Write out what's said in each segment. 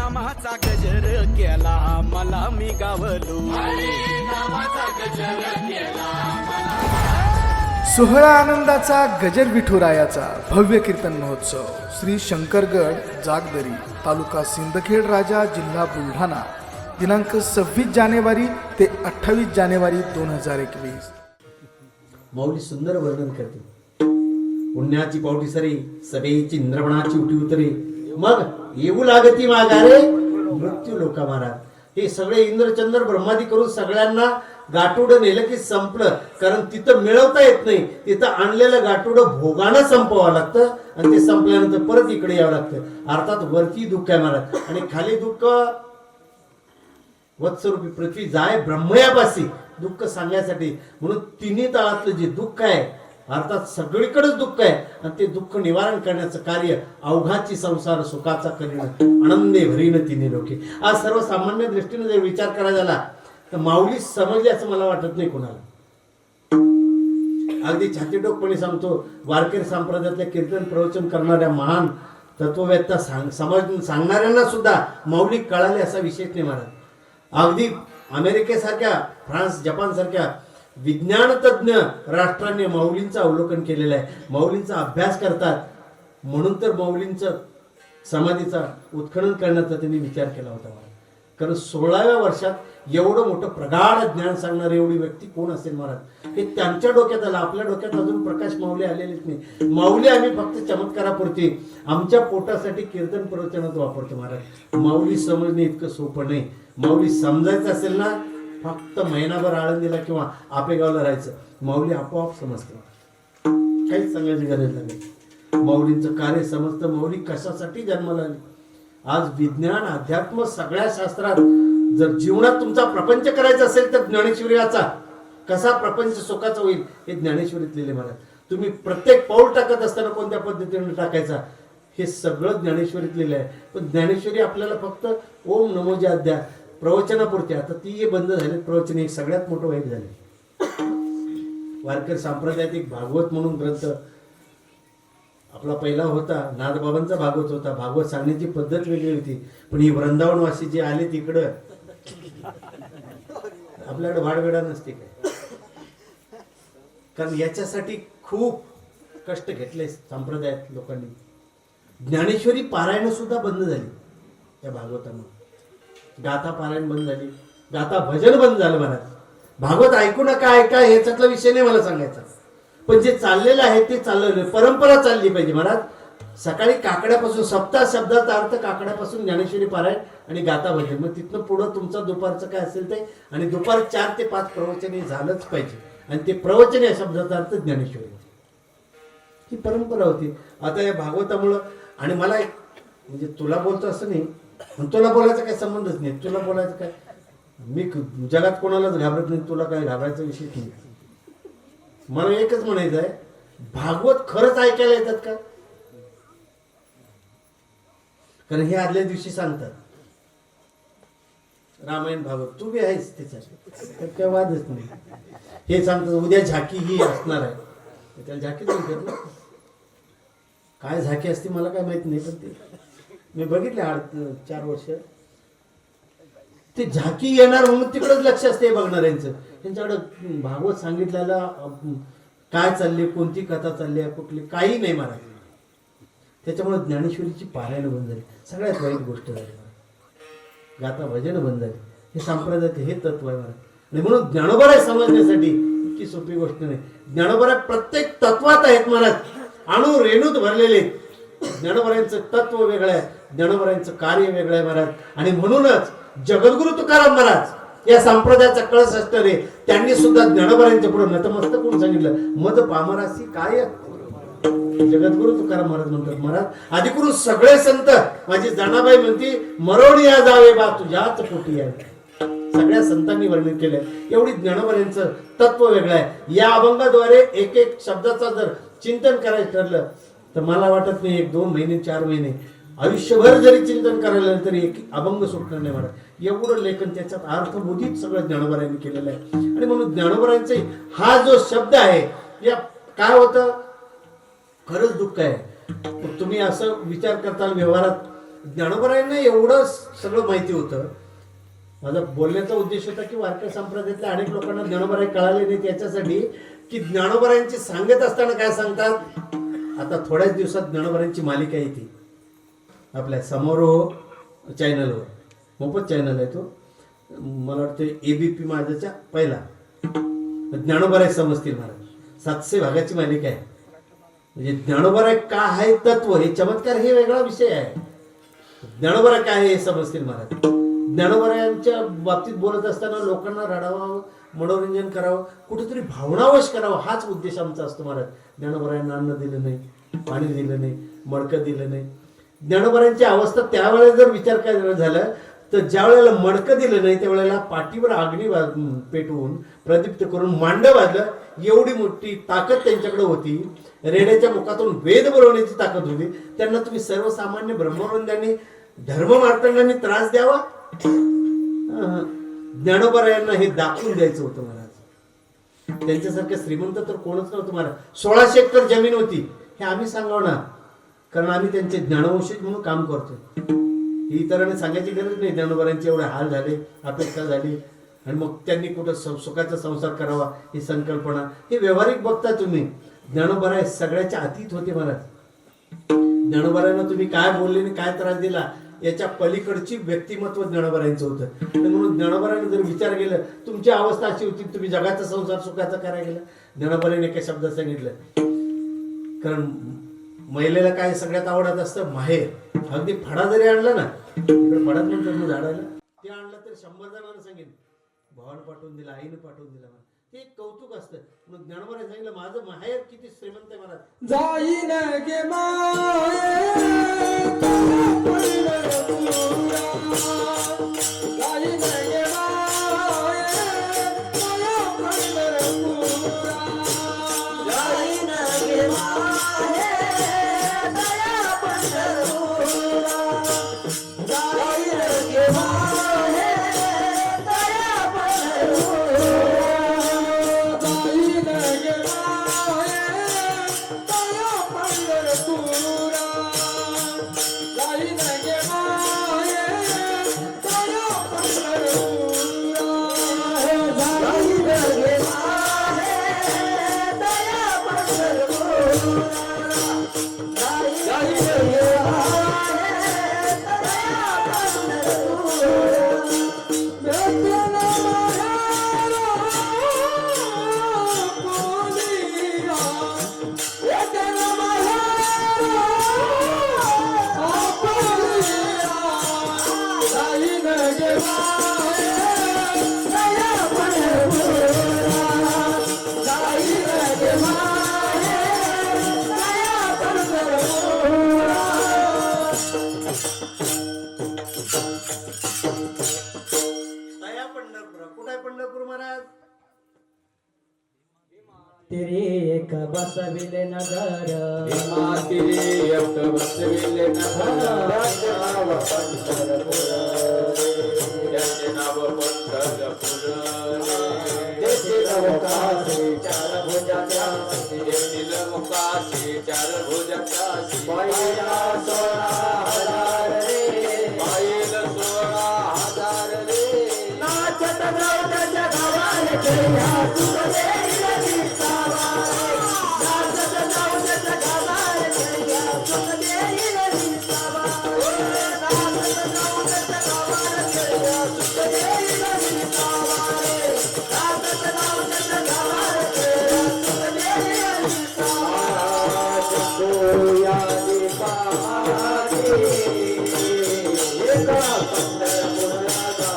नामाचा गजर केला मला मी गावलो नामाचा गजर केला सोहळा आनंदाचा गजर विठुरायाचा भव्य कीर्तन महोत्सव श्री शंकरगड जागदरी तालुका सिंदखेड राजा जिल्हा बुलढाणा दिनांक 26 जानेवारी ते 28 जानेवारी 2021. माऊली सुंदर वर्णन करते. पुण्याची पावटी सरी सभेची इंद्रवणाची उठी उतरे मग येऊ लागती माघारे मृत्यू लोका महाराज. हे सगळे इंद्रचंद्र ब्रह्मादी करून सगळ्यांना गाठोड नेलं की संपलं. कारण तिथं मिळवता येत नाही. तिथं आणलेलं गाठोड भोगानं संपवावं लागतं आणि ते संपल्यानंतर परत इकडे यावं लागतं. अर्थात वरती दुःख आहे महाराज आणि खाली दुःख वत्सरूपी पृथ्वी जाय ब्रह्मयापासी दुःख सांगण्यासाठी. म्हणून तिन्ही तळातलं जे दुःख आहे अर्थात सगळीकडेच दुःख आहे आणि ते दुःख निवारण करण्याचं कार्य अवघाची संसार सुखाचा करीन आनंदे भरीन तिन्ही लोके. आज सर्वसामान्य दृष्टीने जर विचार करायला झाला तर माऊली समजली असं मला वाटत नाही कोणाला. अगदी छातीडोकपणे सांगतो वारकरी संप्रदायातल्या कीर्तन प्रवचन करणाऱ्या महान तत्ववेत्ता सांगणाऱ्यांना सुद्धा माऊली कळाली असा विशेष नाही महाराज. अगदी अमेरिकेसारख्या फ्रान्स जपान सारख्या विज्ञान तज्ञ राष्ट्रांनी माऊलींचं अवलोकन केलेलं आहे. माऊलींचा अभ्यास करतात म्हणून तर माऊलींचं समाधीचा उत्खनन करण्याचा त्यांनी विचार केला होता. कारण 16व्या वर्षात एवढं मोठं प्रगाढ ज्ञान सांगणारी एवढी व्यक्ती कोण असेल महाराज. हे त्यांच्या डोक्यात आलं. आपल्या डोक्यात अजून प्रकाश माऊली आलेलेच नाही. माऊली आम्ही फक्त चमत्कारापुरती आमच्या पोटासाठी कीर्तन प्रवचनात वापरतो महाराज. माऊली समजणे इतकं सोपं नाही. माऊली समजायचं असेल ना फक्त महिनाभर आळंदीला किंवा आपेगावला राहायचं. माऊली आपोआप समजते. काहीच सांगायची गरज नाही. माऊलींचं कार्य समजतं. माऊली कशासाठी जन्माला आली. आज विज्ञान अध्यात्म सगळ्या शास्त्रात जर जीवनात तुमचा प्रपंच करायचा असेल तर ज्ञानेश्वरीचा कसा प्रपंच सुखाचा होईल हे ज्ञानेश्वरीत लिहिले महाराज. तुम्ही प्रत्येक पाऊल टाकत असताना कोणत्या पद्धतीने टाकायचा हे सगळं ज्ञानेश्वरीत लिहिलं आहे. पण ज्ञानेश्वरी आपल्याला फक्त ओम नमोजी अध्याय प्रवचनापुरते. आता ती बंद झाली. प्रवचन एक सगळ्यात मोठं वाईट झाले. वारकरी संप्रदायात एक भागवत म्हणून ग्रंथ आपला पहिला होता. नाथबाबांचा भागवत होता. भागवत सांगण्याची पद्धत वेगळी होती. पण ही वृंदावनवासी जे आले तिकडं आपल्याकडे वाडवेडा नसते काय. कारण याच्यासाठी खूप कष्ट घेतले संप्रदायात लोकांनी. ज्ञानेश्वरी पारायण सुद्धा बंद झाली या भागवतामुळे. गाथा पारायण बंद झाली. गाथा भजन बंद झालं महाराज. भागवत ऐकू नका ऐका ह्याच्यातला विषय नाही मला सांगायचा. पण जे चाललेलं आहे ते चाललेलं परंपरा चालली पाहिजे महाराज. सकाळी काकड्यापासून सप्ताह शब्दाचा अर्थ काकड्यापासून ज्ञानेश्वरी पारायण आणि गाथा भजन. मग तिथनं पुढं तुमचं दुपारचं काय असेल ते आणि दुपार 4 ते 5 प्रवचन हे झालंच पाहिजे. आणि ते प्रवचन या शब्दाचा अर्थ ज्ञानेश्वरी ही परंपरा होती. आता या भागवतामुळं आणि मला एक म्हणजे तुला बोलतो असं नाही पण तुला बोलायचा काही संबंधच नाही. तुला बोलायचं काय मी जगात कोणालाच घाबरत नाही. तुला काय घाबरायचा विषय नाही. मला एकच म्हणायचं आहे भागवत खरंच ऐकायला येतात का. कारण हे आदल्या दिवशी सांगतात रामायण भागवत तू बी आहेस त्याच्यात काय वादच नाही. हे सांगतात उद्या झाकी ही असणार आहे. त्याला झाकीच म्हणतात ना. काय झाकी असते मला काय माहित नाही. पण ते मी बघितले 4 वर्ष ते झाकी येणार म्हणून तिकडच लक्ष असते बघणाऱ्यांचं. त्यांच्याकडे भागवत सांगितलेला काय चालले कोणती कथा चालली आहे कुठली काही नाही महाराज. त्याच्यामुळे ज्ञानेश्वरीची पारायण बंद झाली. सगळ्यात वाईट गोष्ट झाली महाराज. गाथा भजन बंद झाली. हे संप्रदायात हे तत्व आहे महाराज. आणि म्हणून ज्ञानोबराय समजण्यासाठी इतकी सोपी गोष्ट नाही. ज्ञानोबराय प्रत्येक तत्वात आहेत महाराज. अणु रेणूत भरलेले. ज्ञानोबरायांचं तत्व वेगळं आहे. ज्ञानोबरायांचं कार्य वेगळं आहे महाराज. आणि म्हणूनच जगद्गुरु तुकाराम महाराज या संप्रदायाचा कळस असणारे त्यांनी सुद्धा ज्ञानोबरायांच्या पुढे नतमस्तक करून सांगितलं मद पामरासी काय. जगद्गुरु तुकाराम महाराज म्हणतात महाराज आदिगुरु सगळे संत माझी जनाबाई म्हणती मरोडिया जावे बा तुझ्याच पोटी आहे. सगळ्या संतांनी वर्णन केलंय. एवढी ज्ञानोबरायांचं तत्व वेगळं आहे. या अभंगाद्वारे एक एक शब्दाचा जर चिंतन करायचं ठरलं तर मला वाटत नाही 1-2 महिने 4 महिने आयुष्यभर जरी चिंतन करायला तरी एक अभंग सुटणार नाही महाराज. एवढं लेखन त्याच्यात अर्थबोधित सगळं ज्ञानोबरायांनी केलेलं आहे. आणि म्हणून ज्ञानोबरायांचे हा जो शब्द आहे या काय होतं खरंच दुःख आहे. तुम्ही असं विचार करताल व्यवहारात ज्ञानोबरायांना एवढं सगळं माहिती होतं. माझा बोलण्याचा उद्देश होता की वारकरी संप्रदायातल्या अनेक लोकांना ज्ञानोबराय कळाले नाही, त्याच्यासाठी की ज्ञानोबरायांची सांगत असताना काय सांगतात. आता थोड्याच दिवसात ज्ञानोबरायांची मालिका येते आपल्या समारोह चॅनलवर, मोफत चॅनल आहे तो. मला वाटतं ABP माझ्याच्या पहिला ज्ञानोबराय समजतील महाराज 700 भागाची मालिका आहे. म्हणजे ज्ञानोबराय काय आहे तत्व, हे चमत्कार हे वेगळा विषय आहे. ज्ञानोबराय काय आहे हे समजतील महाराज. ज्ञानोबरायांच्या बाबतीत बोलत असताना लोकांना रडावं, मनोरंजन करावं, कुठेतरी भावनावश करावं, हाच उद्देश आमचा असतो महाराज. ज्ञानोबरायांना अन्न दिलं नाही, पाणी दिलं नाही, मडकं दिलं नाही. ज्ञानोबरायांची अवस्था त्यावेळेला जर विचार करायला झाला तर ज्या वेळेला मडकं दिलं नाही त्यावेळेला पाठीवर अग्नी पेटवून प्रदीप्त करून मांडव वाजलं, एवढी मोठी ताकद त्यांच्याकडे होती. रेड्याच्या मुखातून वेद बोलवण्याची ताकद होती. त्यांना तुम्ही सर्वसामान्य ब्रह्मवृंदांनी धर्ममार्तंडांनी त्रास द्यावा. ज्ञानोबरायांना हे दाखवून द्यायचं होतं महाराज. त्यांच्यासारखं श्रीमंत तर कोणच नव्हतं महाराज. 1600 एकर जमीन होती, हे आम्ही सांगावं ना, कारण आम्ही त्यांचे ज्ञानवंशज म्हणून काम करतो. इतरांनी सांगायची गरज नाही. ज्ञानोबरायांचे एवढे हाल झाले, अपेक्षा झाली, आणि मग त्यांनी कुठं सुखाचा संसार करावा ही संकल्पना, हे व्यावहारिक बघता तुम्ही. ज्ञानोबराय सगळ्याच्या अतीत होते महाराज. ज्ञानोबरायांना तुम्ही काय बोलले आणि काय त्रास दिला याच्या पलीकडची व्यक्तिमत्व ज्ञानोबरायांचं होतं. म्हणून ज्ञानोबरायांनी जर विचार केला, तुमची अवस्था अशी होती, तुम्ही जगाचा संसार सुखाचा करायला गेला. ज्ञानोबरायांनी एका शब्दात सांगितलं, कारण महिलेला काय सगळ्यात आवडत असतं, माहेर. अगदी फडा जरी आणला ना, इकडे फडात म्हणतात झाडायला, ते आणलं तर 100 जणांना सांगेन भावानं पाठवून दिला, आईनं पाठवून दिला. ते एक कौतुक असतं. म्हणून ज्ञानोबराय सांगितलं, माझं माहेर किती श्रीमंत आहे महाराज. जाईन गे माये जाईन गे माये जाईन गे माये दया पंढरपुरा जाईन गे माये दया पंढरपुरा जाईन गे माये दया पंढरपुरा जाईन गे माये दया पंढरपुरा जाईन गे माये दया पंढरपुरा जाईन गे माये दया पंढरपुरा भेटन माहेरा पुनिया भेटन माहेरा पुनिया जाईन गे माये दया पंढरपुरा जाईन गे माये दया पंढरपुरा. दया पंढरपूर. कुठं आहे पंढरपूर महाराज? तेरे एक बसविले नगर तेरे एक बसविले नगर त्याचे नाव पंढरपूर तेथील मुखाशी चार भुजाच्या तेथील मुखाशी 4 भुजाच्या बाईला 16,000 रे बाईल 16,000 रे नाचत जाऊ त्याच्या गावाला खेळ्या सुखदेवीला दिसावा नाचत जाऊ त्याच्या गावाला खेळ्या सुखदेवीला दिसावा नाचत जाऊ त्याच्या गावाला खेळ्या सुखदेवीला दिसावा नाचत जाऊ त्याच्या गावाला खेळ्या सुखदेवीला दिसावा या दीपामागे एका पंढरपुराला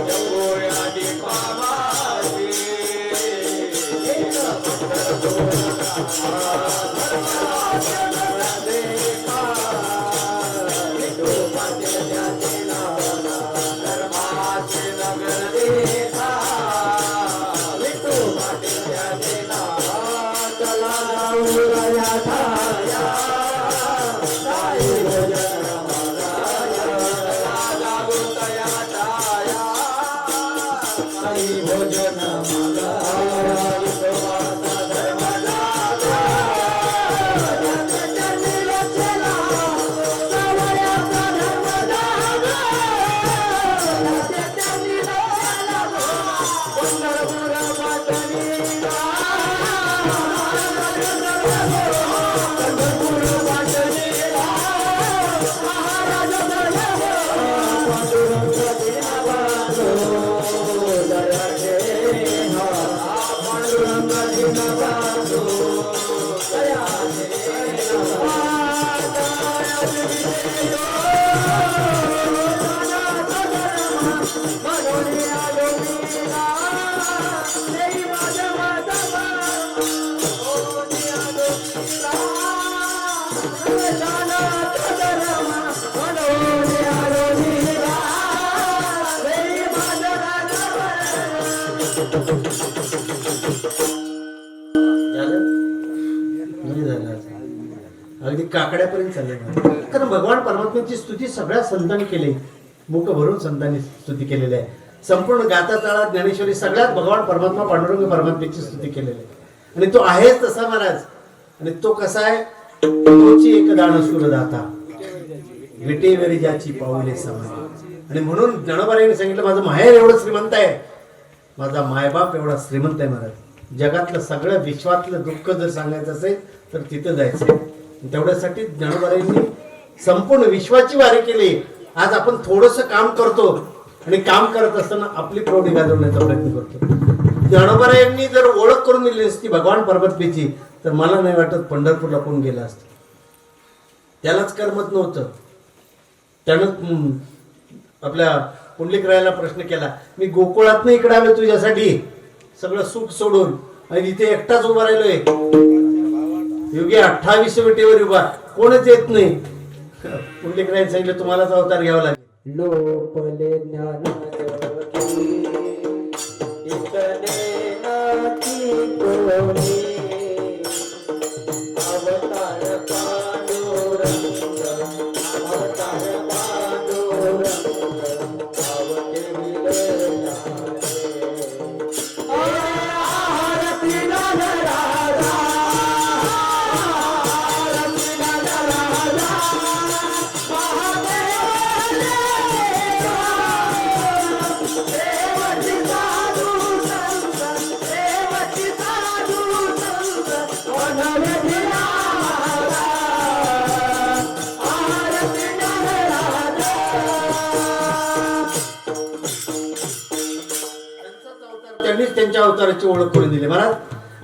जगोया दीपामागे एका धर्माचे नगर देखा चला जाऊ राया ठाया साई भजन जागो तया छाया साई भोजन मागा विश्वाचा धर्म लागा झालं नाही झालं आज. अगदी काकड्यापर्यंत चालले कारण भगवान परमात्म्याची स्तुती सगळ्या संतांनी केली. मुख भरून संतांनी स्तुती केलेली आहे. संपूर्ण गाथा ताळा ज्ञानेश्वरी सगळ्यात भगवान परमात्मा पांडुरंग परमात्म्याची स्तुती केलेली आहे. आणि तो आहेच तसा महाराज. आणि तो कसा आहे, तोची एक दान सुरदाता विटेवरी ज्याची पाऊले समान. आणि म्हणून ज्ञानोबारायांनी सांगितलं माझं माहेर एवढं श्रीमंत आहे, माझा मायबाप एवढा श्रीमंत आहे महाराज. जगातलं सगळं विश्वातलं दुःख जर सांगायचं असेल तर तिथं जायचं. तेवढ्यासाठी ज्ञानोबारायांनी संपूर्ण विश्वाची वारी केली. आज आपण थोडंसं काम करतो आणि काम करत असताना आपली प्रौढी गाजवण्याचा प्रयत्न करतो. ज्ञानोबारायांनी जर ओळख करून दिली असती भगवान परमात्म्याची तर मला नाही वाटत पंढरपूरला कोण गेला असतं. त्यालाच करमत नव्हतं. त्यानं आपल्या पुंडलिकरायाला प्रश्न केला, मी गोकुळात नाही इकडे आलो तुझ्यासाठी सगळं सुख सोडून आणि इथे एकटाच उभा राहिलोय. योगी 28 विटेवर उभा कोणच येत नाही. पुंडलिकरायाने सांगितलं तुम्हालाच अवतार घ्यावा लागेल. लोपले ज्ञान ज्योती, इतने नाती कोणी, अवतार पांडुरंग, अवतार पांडुरंग, अवते विलयाले. आरती राजा, आरती राजा, त्यांनीच त्यांच्या अवताराची ओळख करून दिली. महाराज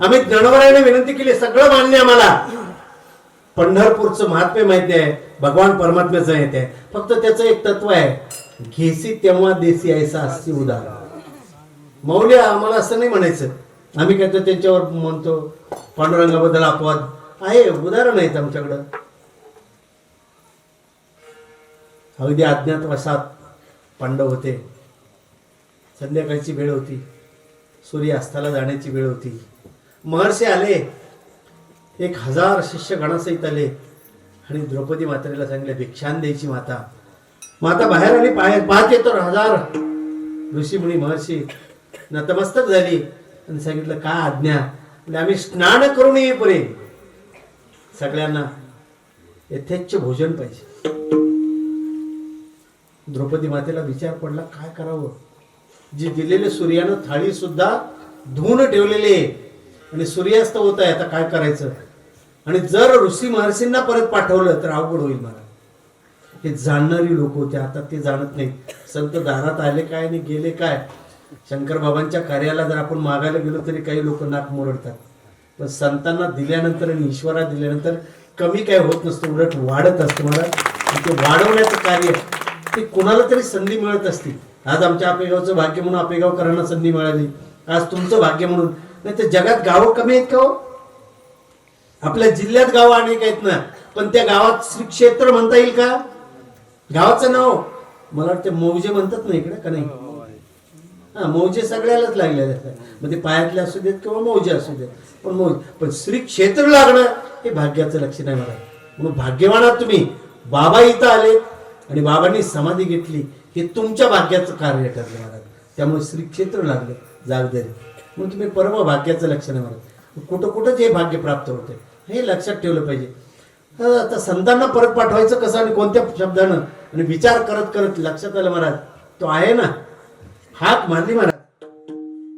आम्ही ज्ञानोबारायांना विनंती केली, सगळं मान्य आम्हाला. पंढरपूरचं महात्म्य माहिती आहे, भगवान परमात्म्याचं माहिती आहे. फक्त त्याचं एक तत्व आहे, घेसी तेव्हा देसी ऐसा असती उदार. मौल्य आम्हाला असं नाही म्हणायचं. आम्ही काय तर त्यांच्यावर म्हणतो पांडुरंगाबद्दल अपवाद आहे, उदाहरण आहेत आमच्याकडं. अगदी अज्ञातवासात पांडव होते. संध्याकाळची वेळ होती, सूर्य अस्ताला जाण्याची वेळ होती. महर्षी आले, 1000 शिष्य गणासहित आले आणि द्रौपदी मातेला सांगितलं भिक्षान द्यायची. माता बाहेर आली, पाहत येतो 1000 ऋषीमुनी महर्षी नतमस्तक झाली आणि सांगितलं का आज्ञा. म्हणजे आम्ही स्नान करून येईपर्यंत सगळ्यांना यथेच्छ भोजन पाहिजे. द्रौपदी मातेला विचार पडला काय करावं. जी दिलेले सूर्यानं थाळी सुद्धा धुवून ठेवलेली आहे आणि सूर्यास्त होत आहे, आता काय करायचं. आणि जर ऋषी महर्षींना परत पाठवलं तर अवघड होईल. मला हे जाणणारी लोक होते, आता ते जाणत नाहीत. संत दारात आले काय आणि गेले काय. शंकर बाबांच्या कार्याला जर आपण मागायला गेलो तरी काही लोक नाक मोरडतात. पण संतांना दिल्यानंतर आणि ईश्वरा दिल्यानंतर कमी काय होत नसतं, उलट वाढत असतं. मला ते वाढवण्याचं कार्य ते कुणाला तरी संधी मिळत असते. आज आमच्या आपेगावचं भाग्य म्हणून आपेगावकरांना संधी मिळाली, आज तुमचं भाग्य म्हणून. नाही तर जगात गावं कमी आहेत का हो. आपल्या जिल्ह्यात गावं अनेक आहेत ना, पण त्या गावात श्री क्षेत्र म्हणता येईल का. गावाचं नाव मला वाटतं मौजे म्हणतात ना इकडे का नाही. हा मौजे सगळ्यालाच लागलेले असतात, मग ते पायातले असू देत किंवा मौजे असू देत. पण श्री क्षेत्र लागणं हे भाग्याचं लक्षण आहे मला. म्हणून भाग्यवान आहात तुम्ही. बाबा इथं आले आणि बाबांनी समाधी घेतली, हे तुमच्या भाग्याचं कार्य ठरलं महाराज. त्यामुळे श्री क्षेत्र लागलं जागदरी, म्हणून तुम्ही परम भाग्याचं लक्षण आहे महाराज. कुठं कुठंच हे भाग्य प्राप्त होते हे लक्षात ठेवलं पाहिजे. आता संतांना परत पाठवायचं कसं आणि कोणत्या शब्दानं आणि विचार करत करत लक्षात आलं महाराज तो आहे ना. हाक मारली महाराज.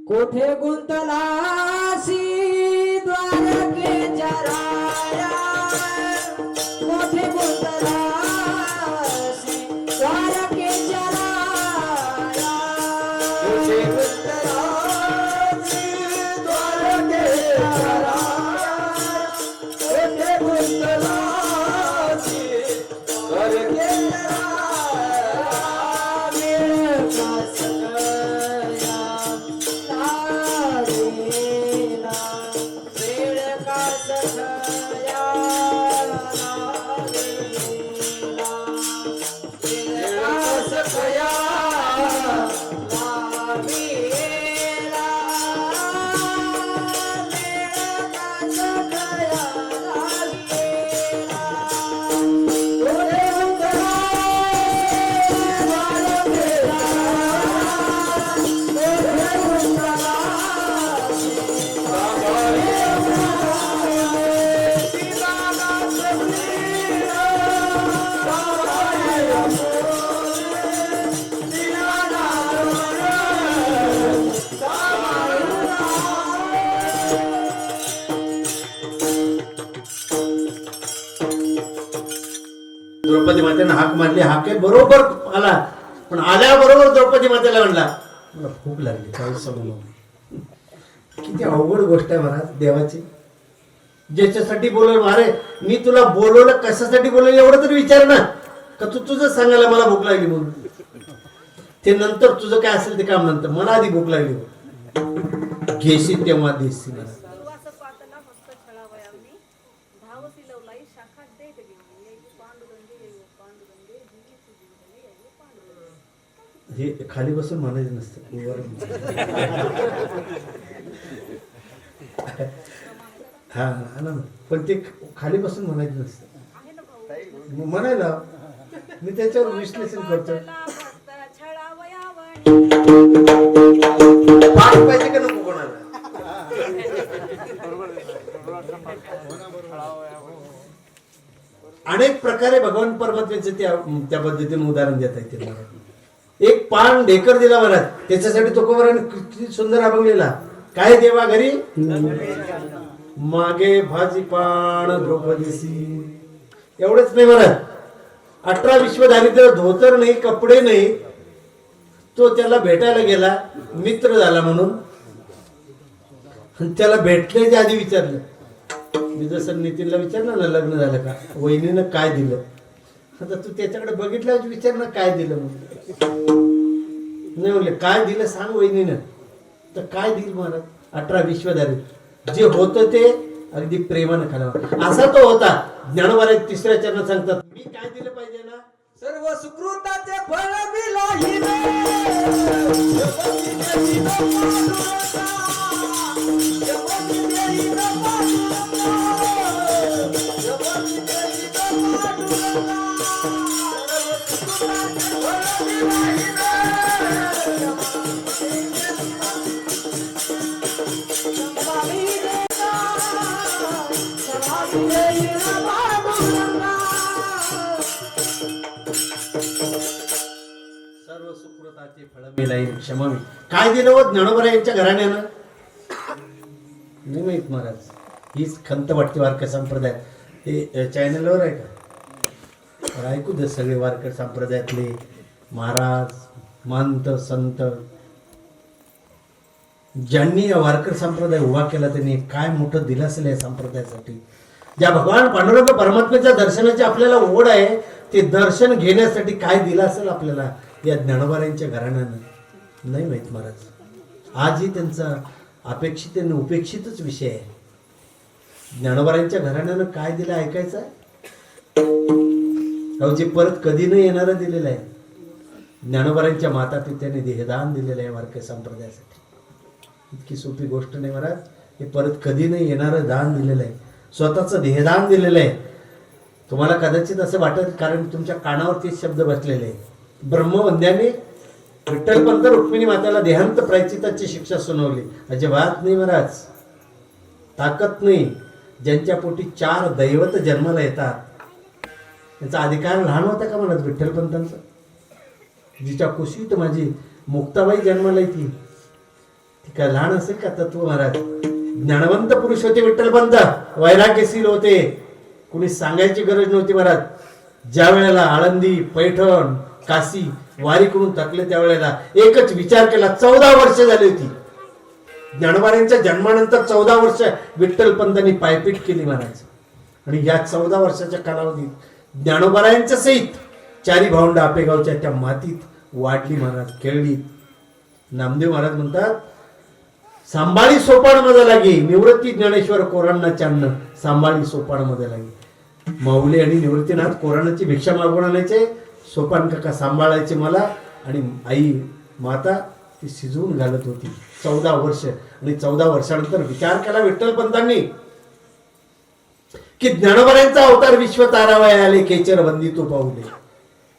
कोठे गुंतलासी द्वारकेच्या राया, कोठे गुंतलासी द्वारकेच्या राया, कोठे गुंतलासी द्वारकेच्या राया, कोठे गुंतलासी द्वारकेच्या राया. त्यानं हाक मारली, हाके बरोबर आला, पण आल्याबरोबर द्रौपदी मातेला म्हणला मला भूक लागली, काही समजलं. किती अवघड गोष्ट आहे महाराज देवाची. ज्याच्यासाठी बोलवलं, अरे मी तुला बोलवलं कशासाठी बोलवलं एवढं तरी विचार ना, का तू तुझं सांगायला मला भूक लागली म्हणून. ते नंतर तुझं काय असेल ते काम नंतर, मला आधी भूक लागली घेशील तेव्हा देशील. हे खाली बसून म्हणायचं नसतं, वर हा ना, पण ते खाली बसून म्हणायचं नसतं, म्हणायला मी त्याच्यावर विश्लेषण करतो. पाठ पाहिजे का नको कोणाला. अनेक प्रकारे भगवान परमात्म्याचं त्या पद्धतीने उदाहरण देता येते. एक पान ढेकर दिला मला, त्याच्यासाठी तो कुमाराने किती सुंदर अभंगलेला, काय देवा घरी मागे भाजी पान द्रौपदीसी. एवढंच नाही म्हणत, 18 विश्व दारिद्र्य, धोतर नाही, कपडे नाही, तो त्याला भेटायला गेला, मित्र झाला म्हणून. त्याला भेटल्याच्या आधी विचारलं, मी जसं नितीनला विचारलं ना लग्न झालं का, वहिनीनं काय दिलं, आता तू त्याच्याकडे बघितलं विचार ना काय दिलं म्हणून. नाही म्हणले काय दिलं सांग वहिनीनं, तर काय दिल महाराज 18 विश्वधारी जे होतं ते अगदी प्रेमानं खाला. असा तो होता. ज्ञानोबा तिसऱ्या चरणात सांगतात, मी काय दिलं पाहिजे ना, सर्व सुकृताचे फळ मिळाले. सर्व सुकृताचे फळ मिळाली क्षमावी. काय दिलं हो ज्ञानोबा यांच्या घराण्यानं नाही माहित महाराज. हीच खंत वाटते वारकरी संप्रदाय. हे चॅनलवर आहे का, ऐकू दे सगळे वारकरी संप्रदायातले महाराज महंत संत ज्यांनी या वारकरी संप्रदाय उभा केला त्यांनी काय मोठं दिलं असेल या संप्रदायासाठी. ज्या भगवान पांडुरंग परमात्म्याच्या दर्शनाची आपल्याला ओढ आहे, ते दर्शन घेण्यासाठी काय दिलं असेल आपल्याला या ज्ञानोबारांच्या घराण्यानं नाही माहित महाराज. आजही त्यांचा अपेक्षित आणि उपेक्षितच विषय आहे. ज्ञानोबारांच्या घराण्यानं काय दिलं ऐकायचं आहे, जे परत कधी न येणारं दिलेलं आहे. ज्ञानोबारांच्या माता पित्याने देहदान दिलेलं आहे वारकरी संप्रदायासाठी. इतकी सोपी गोष्ट नाही महाराज. हे परत कधी नाही येणारं दान दिलेलं आहे, स्वतःचं देहदान दिलेलं आहे. तुम्हाला कदाचित असं वाटत, कारण तुमच्या कानावर तेच शब्द बसलेले आहे. ब्रह्मवंद्याने विठ्ठलपंत रुक्मिणी माताला देहांत प्रायचिताची शिक्षा सुनावली. अजिबात नाही महाराज, ताकद नाही. ज्यांच्या पोटी 4 दैवत जन्माला येतात त्यांचा अधिकार लहान होता का म्हणत विठ्ठलपंतांचा. जिच्या कुशीत माझी मुक्ताबाई जन्माला येते ती काय लहान असेल का तत्व महाराज. ज्ञानवंत पुरुष होते विठ्ठलपंत, वैराग्यशील होते, कुणी सांगायची गरज नव्हती महाराज. ज्या वेळेला आळंदी पैठण काशी वारी करून थकले त्यावेळेला एकच विचार केला. 14 वर्ष झाली होती ज्ञानोबारांच्या जन्मानंतर. 14 वर्ष विठ्ठलपंतांनी पायपीट केली महाराज. आणि या 14 वर्षाच्या कालावधीत ज्ञानोबारांच्या सहित 4 भावंड आपेगावच्या त्या मातीत वाढली महाराज, खेळली. नामदेव महाराज म्हणतात, सांभाळी सोपान मध्ये लागी निवृत्ती ज्ञानेश्वर कोरांना चांदण सांभाळी सोपान मध्ये लागी. माऊली आणि निवृत्तीनाथ कोरांनाची भिक्षा मागून आणायचे, सोपान काका सांभाळायचे मला, आणि आई माता ती शिजवून घालत होती 14 वर्ष. आणि 14 वर्षानंतर विचार केला विठ्ठलपंतांनी की ज्ञानोबारांचा अवतार विश्व तारावया आले केचर बंदी तो पाऊले.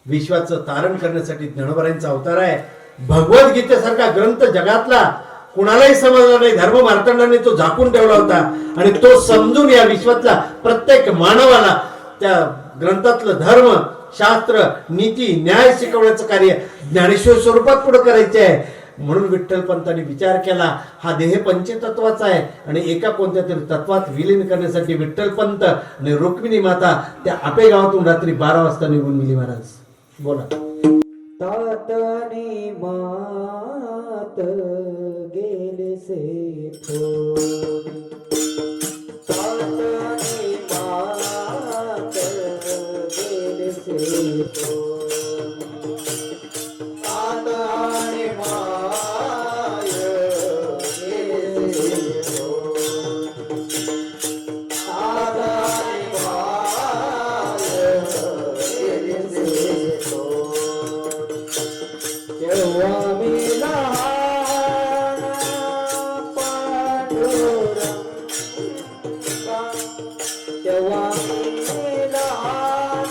विश्वाचं तारण करण्यासाठी ज्ञानोबारांचा अवतार आहे. भगवद्गीतेसारखा ग्रंथ जगातला कुणालाही समजला नाही, धर्म मार्तंडाने तो झाकून ठेवला होता. आणि तो समजून या विश्वातला प्रत्येक मानवाला त्या ग्रंथातलं धर्म शास्त्र नीती न्याय शिकवण्याचं कार्य ज्ञानेश्वर स्वरूपात पुढे करायचे आहे. म्हणून विठ्ठल पंतांनी विचार केला हा देह पंचतत्वाचा आहे आणि एका कोणत्या तरी तत्वात विलीन करण्यासाठी विठ्ठल पंत आणि रुक्मिणी माता त्या आपे गावातून रात्री 12 वाजता निघून गेली. महाराज बोला. तातनी मात गेले से थोर, तातनी मात गेले से थोर, तातनी माय गेले से थोर, तातनी माय गेले से थोर. तेव्हा मी लहान पांडुरंगा, तेव्हा मी लहान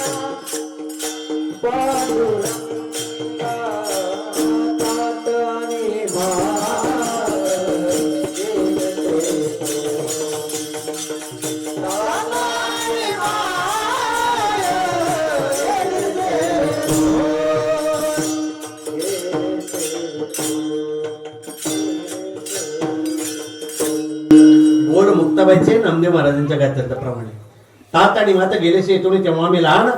पांडुरंगा, तात आणि माय गेले से थोर, तात आणि माय गेले से थोर. बोल मुक्ताबाईचे नामदेव महाराजांच्या गात्याप्रमाणे तात आणि माता गेलेसे येतो तेव्हा आम्ही लहान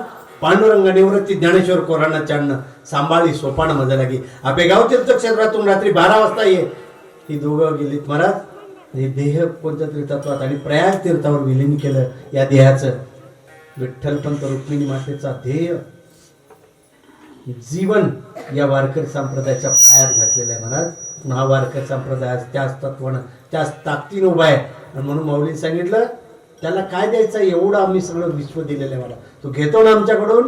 पांडुरंग निवृत्ती ज्ञानेश्वर कोरांना चांदणं सांभाळी सोपान मजा लागी आपे गाव तीर्थक्षेत्रातून रात्री 12 वाजता ये. ही दोघं गेलीत महाराज. हे देह कोणत्या तरी तत्वात आणि प्रयाग तीर्थावर विलीन केलं या देहाचं. विठ्ठलपंत रुक्मिणी मातेचा ध्येय जीवन या वारकरी संप्रदायाच्या पायात घातलेला आहे महाराज. हा वारकरी संप्रदाय त्याच तत्वानं त्याच ताकदीनं उभा आहे आणि म्हणून माऊलीने सांगितलं त्याला काय द्यायचं एवढं आम्ही सगळं विश्व दिलेलं आहे. मला तो घेतो ना आमच्याकडून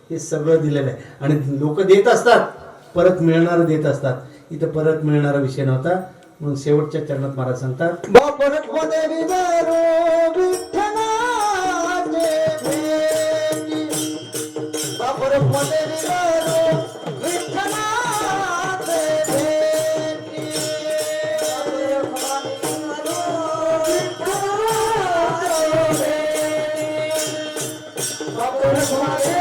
हे सगळं दिलेलं आहे आणि लोक देत असतात परत मिळणारं देत असतात. इथं परत मिळणारा विषय नव्हता म्हणून शेवटच्या चरणात महाराज सांगतात बापरत मध्ये विचारो विठ्ठलाचे भेटी, बापरत मध्ये विचारो विठ्ठलाचे भेटी, बापरत मध्ये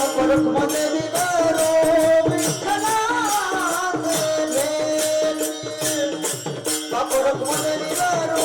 बापरत मध्ये विचारो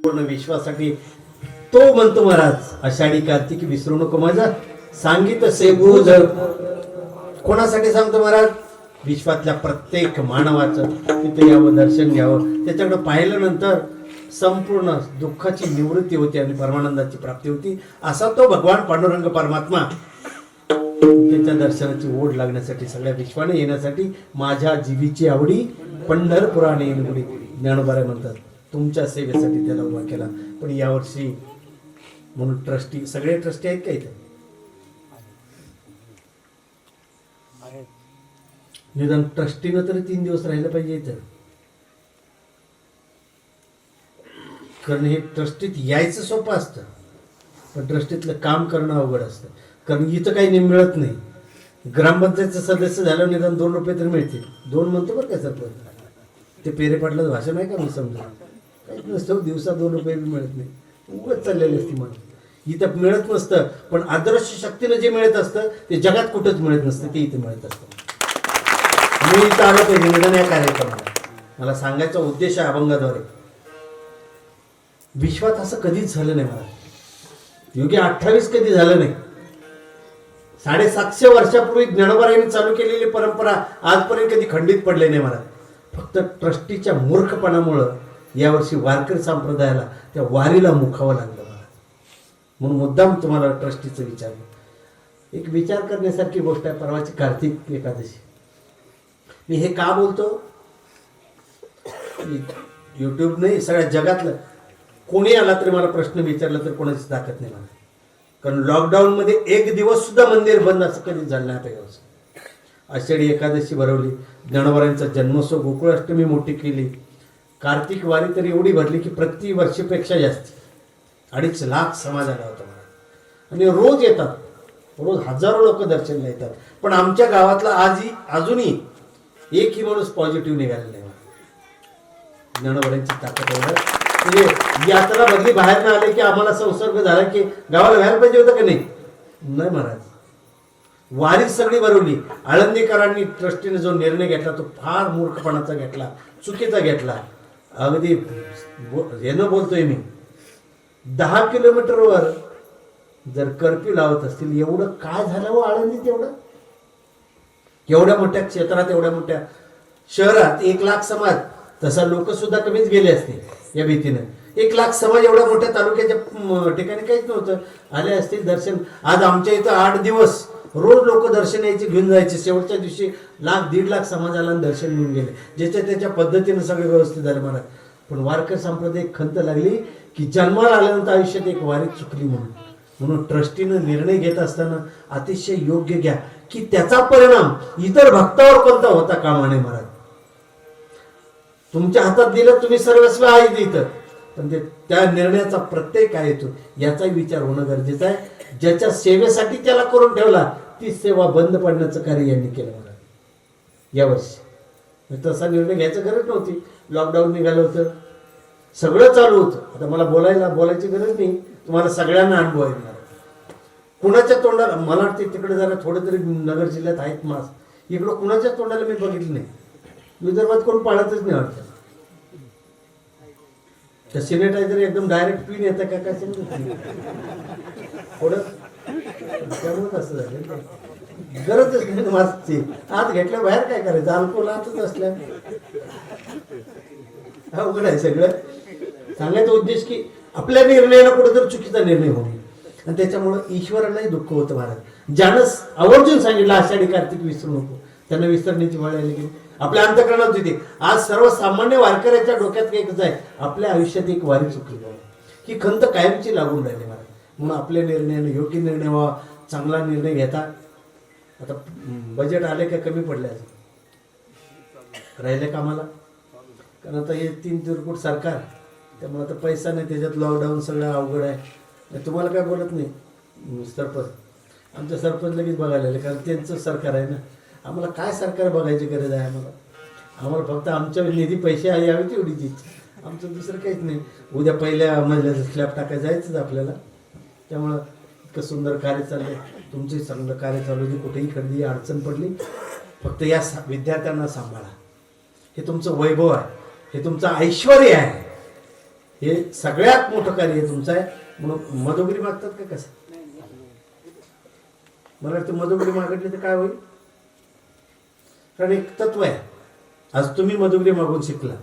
पूर्ण विश्वासाठी तो म्हणतो महाराज आषाढी कार्तिकी विसरू नको माझा सांगित सेबूज. कोणासाठी सांगतो महाराज? विश्वातल्या प्रत्येक मानवाचं तिथे यावं दर्शन घ्यावं त्याच्याकडे पाहिल्यानंतर संपूर्ण दुःखाची निवृत्ती होती आणि परमानंदाची प्राप्ती होती. असा तो भगवान पांडुरंग परमात्मा त्याच्या दर्शनाची ओढ लागण्यासाठी सगळ्या विश्वाने येण्यासाठी माझ्या जीवीची आवडी पंढरपुराने येणगुडी ज्ञानोबारे म्हणतात तुमच्या सेवेसाठी त्याला उभा केला. पण यावर्षी म्हणून ट्रस्टी सगळे ट्रस्टी आहेत का इथे? निदान ट्रस्टीनं तरी 3 दिवस राहिलं पाहिजे इथं. कारण हे ट्रस्टीत यायचं सोपं असतं, पण ट्रस्टीतलं काम करणं अवघड असतं. कारण इथं काही नाही मिळत नाही. ग्रामपंचायतचं सदस्य झालं निदान 2 रुपये तरी मिळतील. 2 म्हणतो बरं काय सरपंच, ते पेरे पाटलाचं भाषण आहे का मी समजा, काहीच नसतं. दिवसा 2 रुपये बी मिळत नाही, उगाच चाललेली असती म्हणून. इथं मिळत नसतं, पण आदर्श शक्तीनं जे मिळत असतं ते जगात कुठंच मिळत नसतं, ते इथं मिळत असतं. मी इथं आलो पाहिजे निदान या कार्यक्रमाला. मला सांगायचा उद्देश आहे अभंगाद्वारे, विश्वात असं कधीच झालं नाही मला. योगी 28 कधी झालं नाही. 750 वर्षापूर्वी ज्ञानोबारायांनी चालू केलेली परंपरा आजपर्यंत कधी खंडित पडले नाही मला. फक्त ट्रस्टीच्या मूर्खपणामुळं यावर्षी वारकरी संप्रदायाला त्या वारीला मुखावं लागलं मला. म्हणून मुद्दाम तुम्हाला ट्रस्टीचं विचारलं. एक विचार करण्यासारखी गोष्ट आहे परवाची कार्तिक एकादशी. मी हे का बोलतो, यूट्यूब नाही, सगळ्या जगातलं कोणी आला तरी मला प्रश्न विचारला तर कोणाची ताकद नाही मला. कारण लॉकडाऊनमध्ये 1 दिवस सुद्धा मंदिर बंद असं कधी झालं नाही आता. आषाढी एकादशी भरवली, ज्ञानोबारायांचा जन्मोत्सव, गोकुळाष्टमी मोठी केली, कार्तिक वारी तर एवढी भरली की प्रति वर्षीपेक्षा जास्त 2.5 लाख समाज आला होता मला. आणि रोज येतात, रोज हजारो लोक दर्शनला येतात. पण आमच्या गावातला अजूनही एकही माणूस पॉझिटिव्ह निघाला नाही. ज्ञानोबारायांची ताकद एवढं म्हणजे यात्रा बदली बाहेर न आले की आम्हाला संसर्ग झाला की गावाला व्हायला पाहिजे होतं का नाही महाराज. वारी सगळी भरवली. आळंदीकरांनी ट्रस्टीने जो निर्णय घेतला तो फार मूर्खपणाचा घेतला, चुकीचा घेतला. अगदी यानं बोलतोय मी, 10 किलोमीटरवर जर कर्फ्यू लावत असतील, एवढं काय झालं हो आळंदीत. एवढ्या मोठ्या क्षेत्रात, एवढ्या मोठ्या शहरात 1 लाख समाज, तसा लोक सुद्धा कमीच गेले असते या भीतीनं. 1 लाख समाज एवढ्या मोठ्या तालुक्याच्या ठिकाणी काहीच नव्हतं, आले असतील दर्शन. आज आमच्या इथं 8 दिवस रोज लोक दर्शन यायचे, घेऊन जायचे. शेवटच्या दिवशी 1-1.5 लाख समाजाला दर्शन घेऊन गेले. ज्याच्या त्याच्या पद्धतीनं सगळे व्यवस्थित झाले मला. पण वारकरी संप्रदाय खंत लागली की जन्माला आल्यानंतर आयुष्यात एक वारी चुकली म्हणून ट्रस्टीनं निर्णय घेत असताना अतिशय योग्य घ्या की त्याचा परिणाम इतर भक्तावर कोणता होता कामा नये महाराज. तुमच्या हातात दिलं, तुम्ही सर्वस्व आहेत इथं, पण त्या निर्णयाचा प्रत्यय काय येतो याचाही विचार होणं गरजेचं आहे. ज्याच्या सेवेसाठी त्याला करून ठेवला ती सेवा बंद पडण्याचं कार्य यांनी केलं मला यावर्षी. तसा निर्णय घ्यायची गरज नव्हती. लॉकडाऊन निघालं होतं, सगळं चालू होतं. आता मला बोलायची गरज नाही, तुम्हाला सगळ्यांना अनुभव आहे. कुणाच्या तोंडाला, मला वाटते तिकडे जरा थोडं तरी नगर जिल्ह्यात आहेत मास, इकडं कुणाच्या तोंडाला मी बघितलं नाही. विदर्भात कोण पाळतच नाही वाटतं. त्या सॅनिटायझर एकदम डायरेक्ट पिन येतं का काय समजत नाही थोडं. त्यामुळे असं झालं, गरजच नाही मास्कची. आत घेतल्या बाहेर काय करायचं, अल्कोहोल आतच असल्या. अवघड आहे सगळं. सांगायचा उद्देश की आपल्या निर्णयाला कुठेतरी चुकीचा निर्णय होईल आणि त्याच्यामुळं ईश्वरालाही दुःख होतं महाराज. ज्यानं आवर्जून सांगितलं आषाढी कार्तिक विसरू नको, त्यांना विसरण्याची वेळ आली की आपल्या अंतःकरणात होती. आज सर्वसामान्य वारकऱ्याच्या डोक्यात एकच आहे, आपल्या आयुष्यात एक वारी चुकली ही खंत कायमची लागून राहिली महाराज. म्हणून आपल्या निर्णयाने योग्य निर्णय व्हावा, चांगला निर्णय घेता. आता बजेट आले का कमी पडले राहिले का आम्हाला, कारण आता हे 3 तिरकूट सरकार, त्यामुळे आता पैसा नाही, त्याच्यात लॉकडाऊन सगळं अवघड आहे. तुम्हाला काय बोलत नाही सरपंच, आमचं सरपंच लगेच बघायला आले, कारण त्यांचं सरकार आहे ना. आम्हाला काय सरकार बघायची गरज आहे आम्हाला फक्त आमच्या निधी पैसे यावे तेवढीच इच्छा, आमचं दुसरं काहीच नाही. उद्या पहिल्या मजल्याचं स्लॅब टाकायला जायचंच आपल्याला. त्यामुळं इतकं सुंदर कार्य चाललंय, तुमचंही चांगलं कार्य चालू आहे. कुठेही खरेदी अडचण पडली, फक्त या विद्यार्थ्यांना सांभाळा. हे तुमचं वैभव आहे, हे तुमचं ऐश्वर आहे, हे सगळ्यात मोठं कार्य हे तुमचं आहे. म्हणून मधुगिरी मागतात का कसं, मला वाटतं मधुगिरी मागितली तर काय होईल. कारण एक तत्व आहे, आज तुम्ही मधुगिरी मागून शिकला.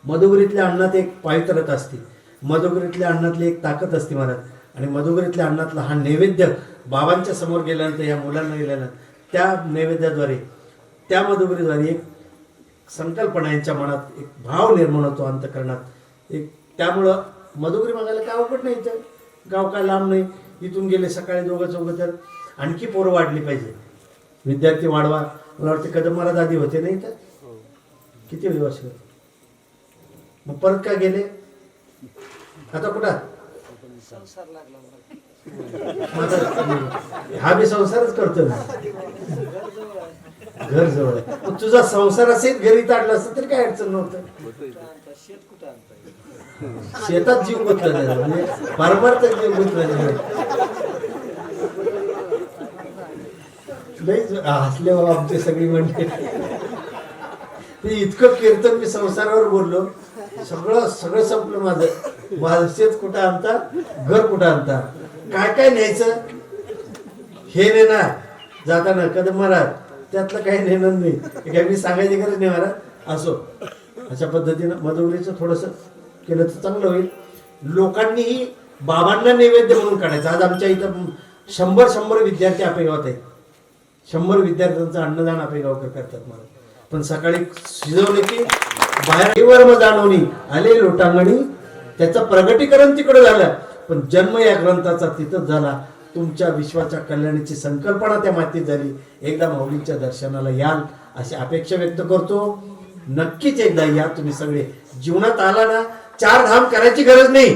मधुगिरीतल्या अन्नात एक पावित्रता असते, मधुगिरीतल्या अन्नातली एक ताकद असते महाराज. आणि मधुगिरीतल्या अन्नातला हा नैवेद्य बाबांच्या समोर गेल्यानंतर, या मुलांना गेल्यानंतर, त्या नैवेद्याद्वारे, त्या मधुगिरीद्वारे एक संकल्पना यांच्या मनात, एक भाव निर्माण होतो अंतःकरणात एक. त्यामुळं मधुगिरी मागायला काय अवघड नाही. इथं गाव काय लांब नाही, इथून गेले सकाळी 2-4 तर आणखी पोरं वाढली पाहिजे, विद्यार्थी वाढवा. मला वाटते कदम महाराज आधी होते नाही तर किती वर्ष, मग परत का गेले. आता कुठं हा बी संसारच करतो ना, घर जवळ आहे. मग तुझा संसार असेल घरी ताडला असतं तरी काय अडचण नव्हतं. शेतात जीव गुंतला नाही म्हणजे परमार्थ जीव गुंतला नाही. लई हसले बाबा आमची सगळी मंडळी. ते इतकं कीर्तन मी संसारावर बोललो, सगळं संपलं माझं. माझं शेत कुठं आणता, घर कुठं आणता, काय काय न्यायचं हे नेणार जाताना कदम महाराज, त्यातलं काही नेणार नाही. हे काय मी सांगायची गरज नाही महाराज. असो, अशा पद्धतीनं मधुगरीचं थोडंसं केलं तर चांगलं होईल. लोकांनीही बाबांना नैवेद्य म्हणून काढायचं. आज आमच्या इथं 100 विद्यार्थी आपेगावात आहेत. 100 विद्यार्थ्यांचं अन्नदान आपेगावकर करतात मला. पण सकाळी शिजवले की बाहेर वर्म जाणवणी आले लोटांगणी, त्याचं प्रगटीकरण तिकडे झालं. पण जन्म या ग्रंथाचा तिथंच झाला. तुमच्या विश्वाच्या कल्याणाची संकल्पना त्या मातीत झाली. एकदा माऊलींच्या दर्शनाला याल अशी अपेक्षा व्यक्त करतो. नक्कीच एकदा या तुम्ही सगळे. जीवनात आला ना, 4 धाम करायची गरज नाही,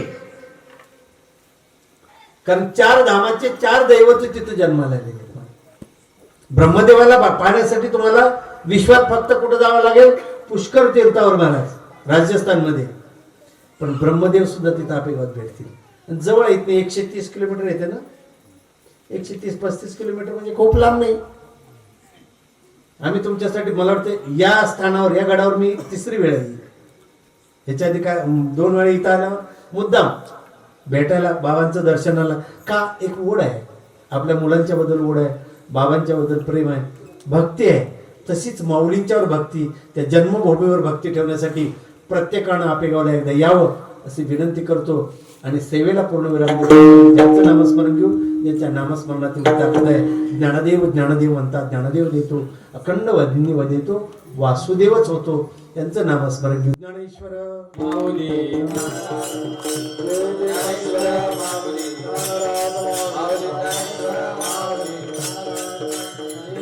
कारण 4 धामाचे 4 दैवत तिथं जन्माला आलेले. ब्रह्मदेवाला पाहण्यासाठी तुम्हाला विश्वात फक्त कुठं जावं लागेल, पुष्कर तीर्थावर महाराज राजस्थानमध्ये. पण ब्रह्मदेव सुद्धा तिथं आपेगावात भेटतील. जवळ येत नाही, 130 किलोमीटर येते ना, 130-35 किलोमीटर म्हणजे खूप लांब नाही. आम्ही तुमच्यासाठी मला वाटतं या स्थानावर, या गडावर मी 3री वेळ आहे. ह्याच्या आधी काय 2 वेळा इथं आल्यावर मुद्दाम भेटायला, बाबांचं दर्शनाला. का एक ओढ आहे, आपल्या मुलांच्या बद्दल ओढ आहे, बाबांच्या बद्दल प्रेम आहे, भक्ती आहे. तशीच माऊलींच्यावर भक्ती, त्या जन्मभूमीवर भक्ती ठेवण्यासाठी प्रत्येकानं आपेगावला एकदा यावं अशी विनंती करतो. आणि सेवेला पूर्ण विराम देतो. ज्याचं नामस्मरण घेऊ, ज्याच्या नामस्मरणातील ताकद आहे. ज्ञानदेव ज्ञानदेव म्हणतात, ज्ञानदेव देतो, अखंड वधिनी वदेतो, वासुदेवच होतो. त्यांचं नामस्मरण घेऊ. ज्ञानेश्वर माऊली ज्ञानेश्वर माऊली माऊली ज्ञानेश्वर माऊली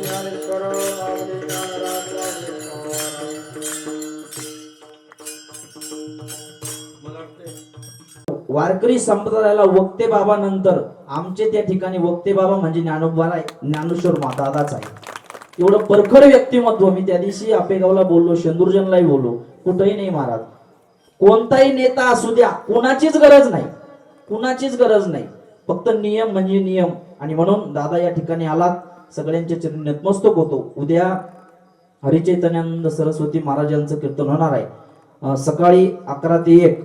ज्ञानेश्वर माऊली ज्ञानराज मला वाटतंय वारकरी संप्रदायाला वक्ते बाबा नंतर आमचे त्या ठिकाणी वक्ते बाबा म्हणजे ज्ञानेश्वर दादाच आहे. एवढं परखड व्यक्तिमत्व. मी त्या दिवशी आपेगावला बोललो, शेंदुरजनलाही बोललो, कुठेही नाही महाराज, कोणताही नेता असू द्या, कुणाचीच गरज नाही, कुणाचीच गरज नाही, फक्त नियम म्हणजे नियम. आणि म्हणून दादा या ठिकाणी आलात, सगळ्यांच्या चरणी नतमस्तक होतो. उद्या हरिचैतन्यानंद सरस्वती महाराजांचं कीर्तन होणार आहे. सकाळी 11 ते 1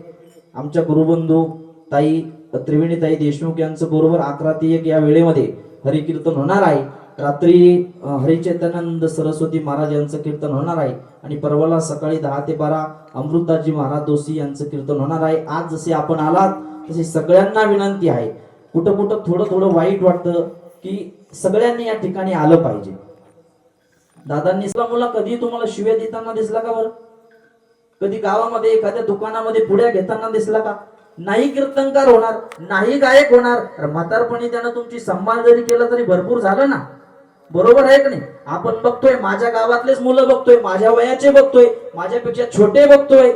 आमच्या गुरुबंधू ताई त्रिवेणीताई देशमुख यांचं बरोबर 11 ते 1 या वेळेमध्ये हरिकीर्तन होणार आहे. रात्री हरिचैतन्यानंद सरस्वती महाराज यांचं कीर्तन होणार आहे. आणि परवाला सकाळी 10 ते 12 अमृतदासजी महाराज दोशी यांचं कीर्तन होणार आहे. आज जसे आपण आलात तसे सगळ्यांना विनंती आहे. कुठं कुठं थोडं वाईट वाटतं की सगळ्यांनी या ठिकाणी आलं पाहिजे. दादांनी मुला कधी तुम्हाला शिव्या देताना दिसला का बरं? कधी गावामध्ये एखाद्या दुकानामध्ये पुड्या घेताना दिसला का? नाही कीर्तनकार होणार, नाही गायक होणार, तर म्हातारपणी त्यानं तुमची सन्मान जरी केला तरी भरपूर झालं ना. बरोबर आहे का नाही? आपण बघतोय, माझ्या गावातलेच मुलं बघतोय, माझ्या वयाचे बघतोय, माझ्यापेक्षा छोटे बघतोय,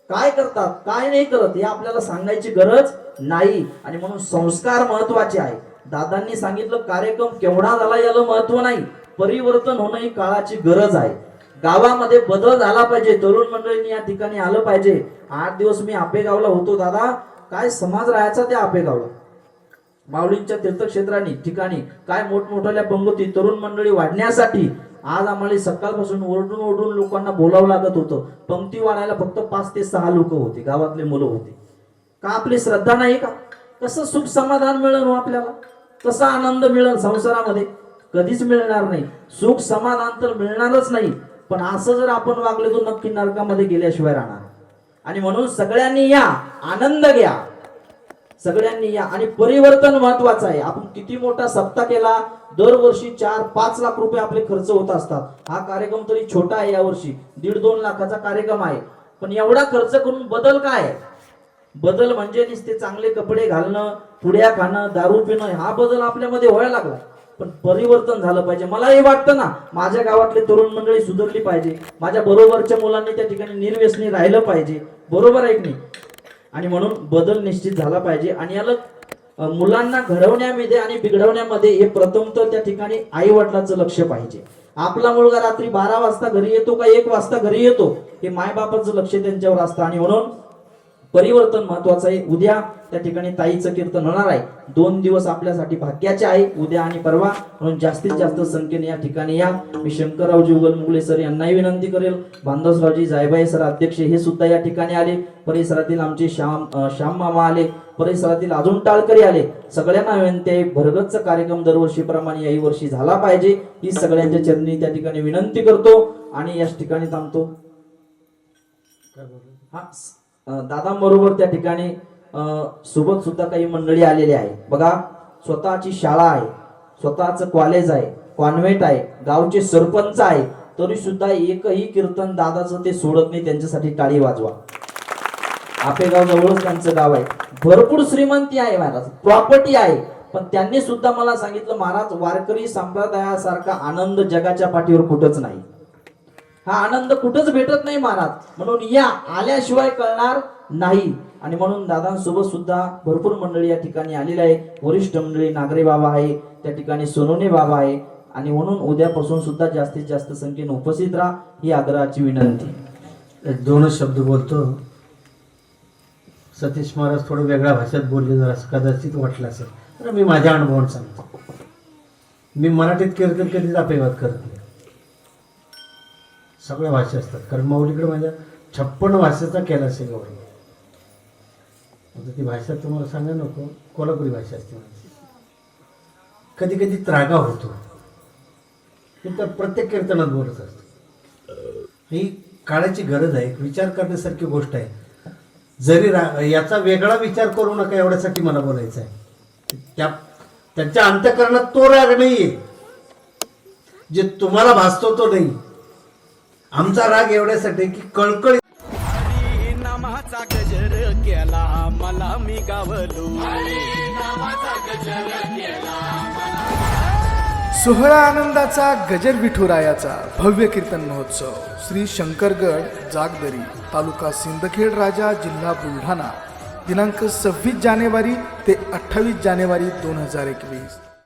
काय करतात काय नाही करत हे आपल्याला सांगायची गरज नाही. आणि म्हणून संस्कार महत्वाचे आहे. दादांनी सांगितलं कार्यक्रम केवढा झाला याला महत्व नाही, परिवर्तन होणं ही काळाची गरज आहे. गावामध्ये बदल झाला पाहिजे, तरुण मंडळींनी या ठिकाणी आलं पाहिजे. 8 दिवस मी आपेगावला होतो दादा, काय समाज राहायचा त्या आपेगावला. माऊलींच्या तीर्थक्षेत्रांनी ठिकाणी काय मोठमोठ्या पंगती तरुण मंडळी वाढण्यासाठी आज आम्हाला सकाळपासून ओरडून लोकांना बोलावं लागत होतं. पंक्ती वाढायला फक्त 5 ते 6 लोक होते, गावातले मुलं होते. का आपली श्रद्धा नाही का? कसं सुख समाधान मिळेल हो आपल्याला, कसा आनंद मिळेल संसारामध्ये? कधीच मिळणार नाही. सुख समाधान तर मिळणारच नाही. पण असं जर आपण वागले तर नक्की नरकामध्ये गेल्याशिवाय राहणार. आणि म्हणून सगळ्यांनी या, आनंद घ्या, सगळ्यांनी या. आणि परिवर्तन महत्वाचं आहे. आपण किती मोठा सप्ताह केला, दरवर्षी 4-5 लाख रुपये आपले खर्च होत असतात. हा कार्यक्रम तरी छोटा आहे, यावर्षी 1.5-2 लाखाचा कार्यक्रम आहे. पण एवढा खर्च करून बदल काय आहे? बदल म्हणजे नुसते चांगले कपडे घालणं, पुड्या खाणं, दारू पिणं, हा बदल आपल्यामध्ये व्हायला लागला. पण परिवर्तन झालं पाहिजे. मला हे वाटतं ना, माझ्या गावातले तरुण मंडळी सुधारली पाहिजे, माझ्या बरोबरच्या मुलांनी त्या ठिकाणी निर्व्यसनी राहिलं पाहिजे. बरोबर आहे की नाही? आणि म्हणून बदल निश्चित झाला पाहिजे. आणि याला मुलांना घडवण्यामध्ये आणि बिघडवण्यामध्ये हे प्रथम तर त्या ठिकाणी आई वडिलांचं लक्ष पाहिजे. आपला मुलगा रात्री 12 वाजता घरी येतो का 1 वाजता घरी येतो हे मायबापाचं लक्ष त्यांच्यावर असतं. आणि म्हणून परिवर्तन महत्वाचं आहे. उद्या त्या ठिकाणी ताईचं कीर्तन होणार आहे. 2 दिवस आपल्यासाठी भाग्याचे आहे, उद्या आणि परवा. म्हणून जास्तीत जास्त संख्येने या ठिकाणी या. मी शंकररावजी उगलमुगले सर यांनाही विनंती करेल. बांधवरावजी जायबाई सर अध्यक्ष हे सुद्धा या ठिकाणी आले. परिसरातील आमचे श्याम मामा आले. परिसरातील अजून टाळकरी आले. सगळ्यांना विनंती आहे, भरगतचा कार्यक्रम दरवर्षीप्रमाणे याही वर्षी झाला पाहिजे ही सगळ्यांच्या चरणी त्या ठिकाणी विनंती करतो. आणि याच ठिकाणी थांबतो. दादांबरोबर त्या ठिकाणी सोबत सुद्धा काही मंडळी आलेली आहे. बघा, स्वतःची शाळा आहे, स्वतःचं कॉलेज आहे, कॉन्व्हेंट आहे, गावचे सरपंच आहे, तरी सुद्धा एकही कीर्तन दादाचं ते सोडत नाही. त्यांच्यासाठी टाळी वाजवा. आपेगाव जवळच त्यांचं गाव आहे. भरपूर श्रीमंती आहे महाराज, प्रॉपर्टी आहे. पण त्यांनी सुद्धा मला सांगितलं, महाराज वारकरी संप्रदायासारखा आनंद जगाच्या पाठीवर कुठंच नाही. हा आनंद कुठंच भेटत नाही महाराज. म्हणून या आल्याशिवाय कळणार नाही. आणि म्हणून दादांसोबत सुद्धा भरपूर मंडळी या ठिकाणी आलेली आहे. वरिष्ठ मंडळी नागरे बाबा आहे, त्या ठिकाणी सोनोने बाबा आहे. आणि म्हणून उद्यापासून सुद्धा जास्तीत जास्त संख्येने उपस्थित राहा ही आग्रहाची विनंती. 2 शब्द बोलतो. सतीश महाराज थोडं वेगळ्या भाषेत बोलले, जरा कदाचित वाटलं असेल. तर मी माझ्या अनुभवाने सांगतो. मी मराठीत कीर्तन कधीच अपेवाद करत नाही. सगळ्या भाषा असतात, कारण माऊलीकडे माझ्या 56 भाषेचा कैलास आहे गौरव. आता ती भाषा तुम्हाला सांगा नको, कोल्हापुरी भाषा असते माझी. कधी कधी त्रागा होतो, मी तर प्रत्येक कीर्तनात बोलत असतो. ही काळाची गरज आहे, विचार करण्यासारखी गोष्ट आहे. जरी याचा वेगळा विचार करू नका एवढ्यासाठी मला बोलायचं आहे. त्यांच्या अंतःकरणात तो राग नाहीये, जे तुम्हाला भासतो तो नाही. आमचा राग एवढ्यासाठी की कळकळी नामाचा गजर केला मला मी गावलो. सोहळा आनंदाचा गजर विठुरायाचा भव्य कीर्तन महोत्सव श्री शंकरगड जागदरी तालुका सिंदखेड राजा जिल्हा बुलढाणा दिनांक 26 जानेवारी ते 28 जानेवारी 2021.